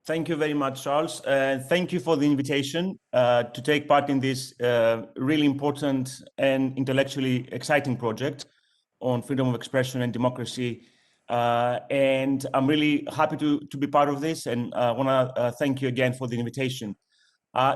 Thank you very much, Charles. Thank you for the invitation to take part in this really important and intellectually exciting project on freedom of expression and democracy. And I'm really happy to be part of this, and I want to thank you again for the invitation.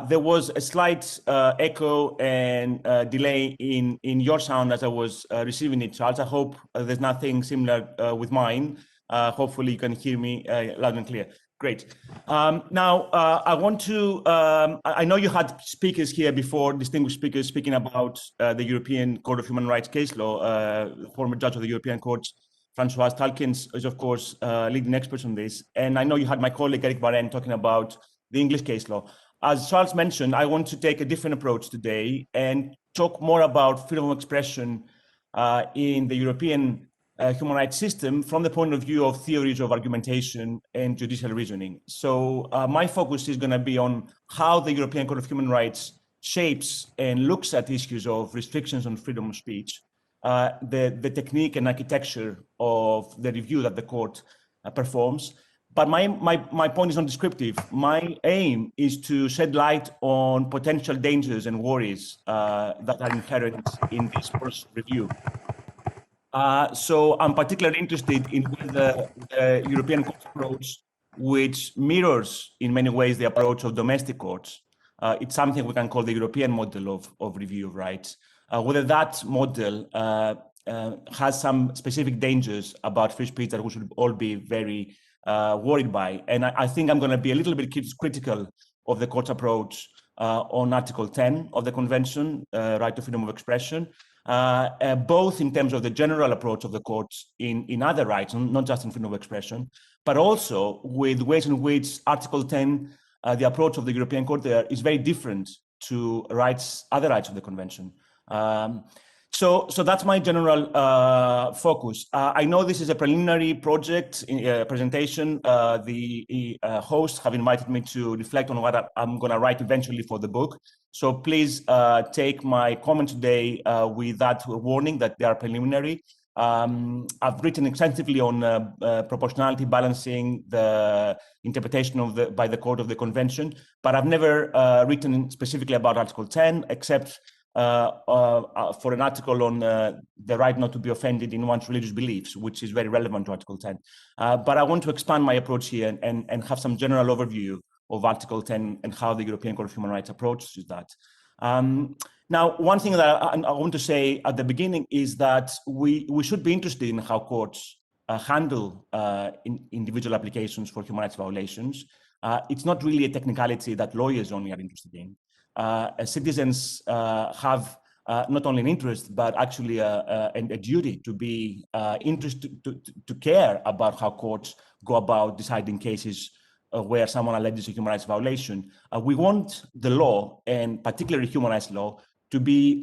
There was a slight echo and delay in your sound as I was receiving it, Charles. I hope there's nothing similar with mine. Hopefully you can hear me loud and clear. Great. Now, I want to, I know you had speakers here before, distinguished speakers speaking about the European Court of Human Rights case law. The former judge of the European Court, Françoise Talkens, is of course leading expert on this. And I know you had my colleague Eric Barren talking about the English case law. As Charles mentioned, I want to take a different approach today and talk more about freedom of expression in the European human rights system from the point of view of theories of argumentation and judicial reasoning. So my focus is going to be on how the European Court of Human Rights shapes and looks at issues of restrictions on freedom of speech, the technique and architecture of the review that the court performs. But my point is not descriptive. My aim is to shed light on potential dangers and worries that are inherent in this court's review. So I'm particularly interested in the European Court approach, which mirrors in many ways the approach of domestic courts. It's something we can call the European model of review of rights. Whether that model has some specific dangers about free speech that we should all be very worried by. And I think I'm going to be a little bit critical of the court's approach on Article 10 of the Convention, right to freedom of expression, both in terms of the general approach of the courts in other rights, not just in freedom of expression, but also with ways in which Article 10, the approach of the European Court there is very different to other rights of the Convention. So that's my general focus. I know this is a preliminary project presentation. The hosts have invited me to reflect on what I'm going to write eventually for the book. So please take my comment today with that warning that they are preliminary. I've written extensively on proportionality, balancing, the interpretation by the court of the Convention, but I've never written specifically about Article 10, except for an article on the right not to be offended in one's religious beliefs, which is very relevant to Article 10. But I want to expand my approach here and have some general overview of Article 10 and how the European Court of Human Rights approaches that. Now, one thing that I want to say at the beginning is that we should be interested in how courts handle individual applications for human rights violations. It's not really a technicality that lawyers only are interested in. Citizens have not only an interest, but actually a duty to be interested, to care about how courts go about deciding cases where someone alleges a human rights violation. We want the law, and particularly human rights law, to be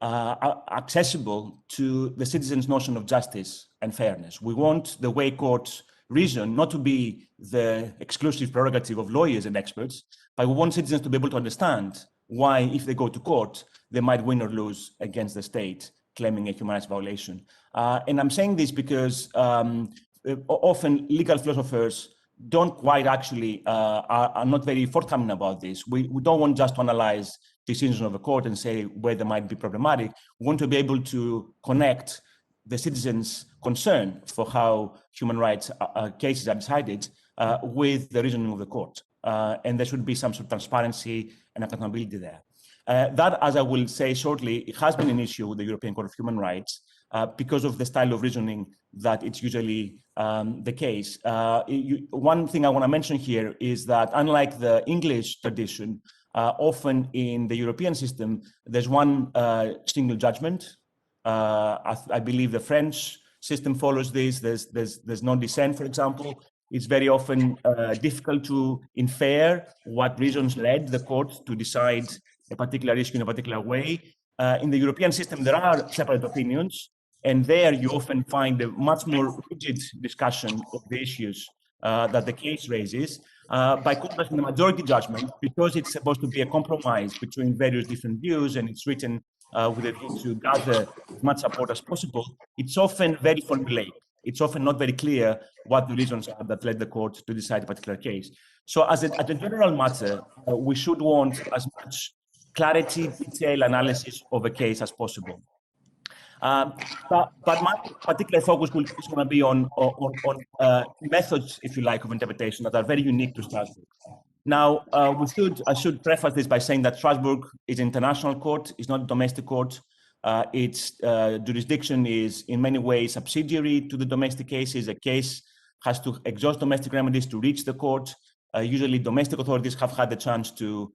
accessible to the citizens' notion of justice and fairness. We want the way courts reason not to be the exclusive prerogative of lawyers and experts, but we want citizens to be able to understand why, if they go to court, they might win or lose against the state claiming a human rights violation. And I'm saying this because often legal philosophers don't quite actually, are not very forthcoming about this. We don't want just to analyze decisions of a court and say where they might be problematic. We want to be able to connect the citizens' concern for how human rights cases are decided with the reasoning of the court. And there should be some sort of transparency and accountability there. That, as I will say shortly, it has been an issue with the European Court of Human Rights because of the style of reasoning that it's usually the case. One thing I want to mention here is that unlike the English tradition, often in the European system, there's one single judgment. I believe the French system follows this. There's no dissent, for example. It's very often difficult to infer what reasons led the court to decide a particular issue in a particular way. In the European system, there are separate opinions, and there you often find a much more rigid discussion of the issues that the case raises. By contrast, in the majority judgment, because it's supposed to be a compromise between various different views, and it's written with a view to gather as much support as possible, it's often very formulaic. it's often not very clear what the reasons are that led the court to decide a particular case. So as a general matter, we should want as much clarity, detailed analysis of a case as possible. But my particular focus is going to be on methods, if you like, of interpretation that are very unique to Strasbourg. Now, I should preface this by saying that Strasbourg is an international court, it's not a domestic court. Its jurisdiction is in many ways subsidiary to the domestic cases. A case has to exhaust domestic remedies to reach the court. Usually domestic authorities have had the chance to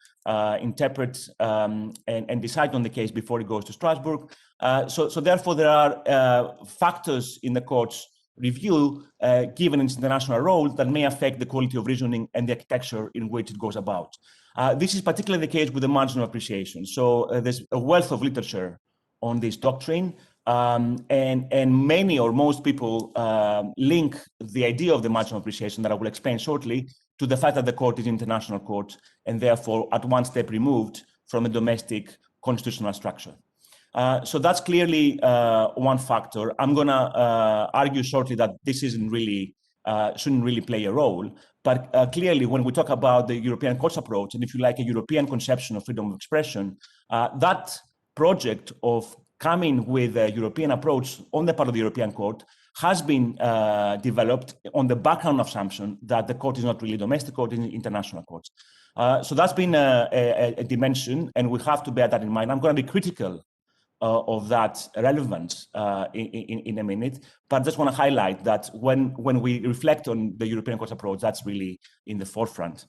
interpret and decide on the case before it goes to Strasbourg. So therefore, there are factors in the court's review, given its international role, that may affect the quality of reasoning and the architecture in which it goes about. This is particularly the case with the margin of appreciation. So there's a wealth of literature on this doctrine, and many or most people link the idea of the margin of appreciation that I will explain shortly to the fact that the court is an international court and therefore at one step removed from a domestic constitutional structure. So that's clearly one factor. I'm going to argue shortly that this shouldn't really play a role. But clearly, when we talk about the European court's approach, and if you like, a European conception of freedom of expression, that project of coming with a European approach on the part of the European court has been developed on the background assumption that the court is not really a domestic court, it's an international court. So that's been a dimension, and we have to bear that in mind. I'm going to be critical of that relevance in a minute, but I just want to highlight that when we reflect on the European court approach, that's really in the forefront.